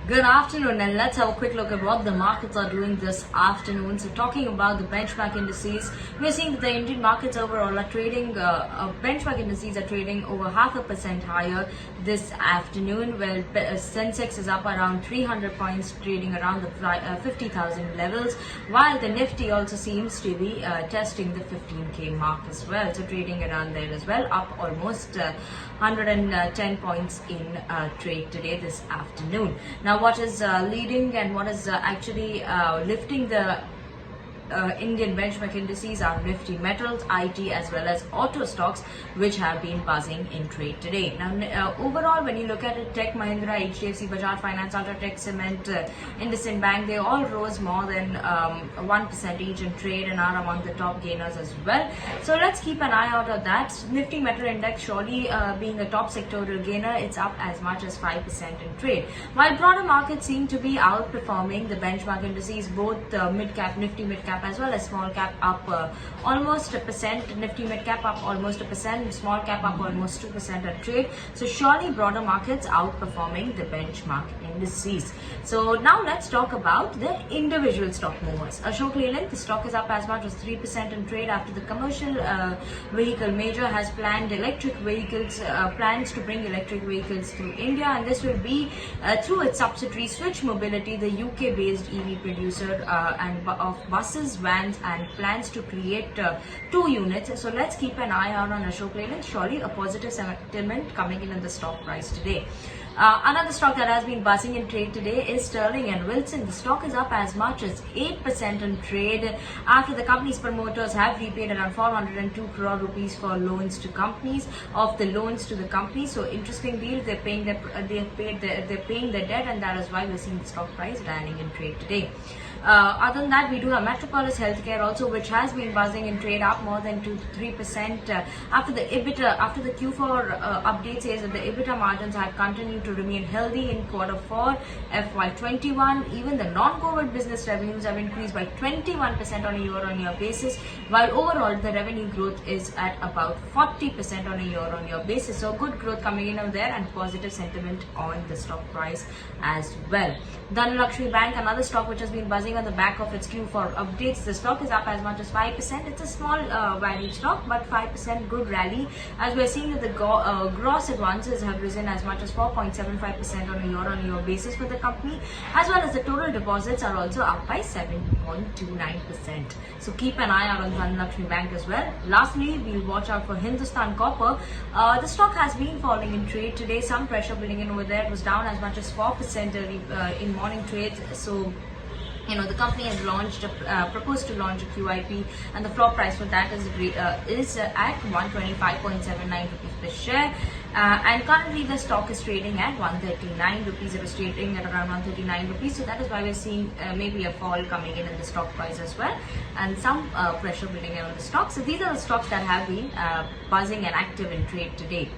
Good afternoon, and let's have a quick look at what the markets are doing this afternoon. So talking about the benchmark indices, we're seeing that the Indian markets overall are trading, benchmark indices are trading over 0.5% higher this afternoon. Well, Sensex is up around 300 points, trading around the 50,000 levels, while the Nifty also seems to be testing the 15K mark as well. So trading around there as well, up almost 110 points in trade today this afternoon. Now, what is leading and what is actually lifting the Indian benchmark indices are Nifty metals, IT as well as auto stocks, which have been buzzing in trade today. Now, overall, when you look at it, Tech Mahindra, HDFC, Bajaj Finance, Ultratech Cement, IndusInd Bank, they all rose more than 1% each in trade and are among the top gainers as well. So let's keep an eye out of that. Nifty Metal Index surely being a top sectoral gainer, it's up as much as 5% in trade. While broader markets seem to be outperforming the benchmark indices, both mid-cap, Nifty mid-cap as well as small cap up almost 1%, Nifty mid cap up almost 1%, small cap up almost 2% at trade. So surely broader markets outperforming the benchmark indices. So now let's talk about the individual stock movers. Ashok Leyland, the stock is up as much as 3% in trade after the commercial vehicle major has planned electric vehicles, plans to bring electric vehicles to India, and this will be through its subsidiary Switch Mobility, the UK-based EV producer and of buses, vans, and plans to create 2 units. So let's keep an eye out on Ashok Leyland. Surely a positive sentiment coming in the stock price today. Another stock that has been buzzing in trade today is Sterling and Wilson. The stock is up as much as 8% in trade after the company's promoters have repaid around 402 crore rupees for loans to companies of the loans to the company. So interesting deal. They're paying their debt, and that is why we're seeing the stock price rallying in trade today. Other than that, we do have Metropolis Healthcare also, which has been buzzing in trade, up more than 2 to 3% after the EBITDA, after the Q4 update says that the EBITDA margins have continued to remain healthy in Q4 FY21. Even the non-COVID business revenues have increased by 21% on a year-on-year basis, while overall the revenue growth is at about 40% on a year-on-year basis. So good growth coming in over there and positive sentiment on the stock price as well. Dhanlaxmi Bank, another stock which has been buzzing on the back of its Q4 updates. The stock is up as much as 5%. It's a small value stock, but 5% good rally, as we're seeing that the gross advances have risen as much as 4.75% on a year-on-year basis for the company, as well as the total deposits are also up by 7.29%. So keep an eye out on Dhanlaxmi Bank as well. Lastly, we'll watch out for Hindustan Copper. The stock has been falling in trade today. Some pressure building in over there. It was down as much as 4% in morning trades. So the company has proposed to launch a QIP, and the floor price for that is at 125.79 rupees per share. And currently the stock is trading at 139 rupees. It was trading at around 139 rupees. So that is why we're seeing maybe a fall coming in the stock price as well, and some pressure building in on the stock. So these are the stocks that have been buzzing and active in trade today.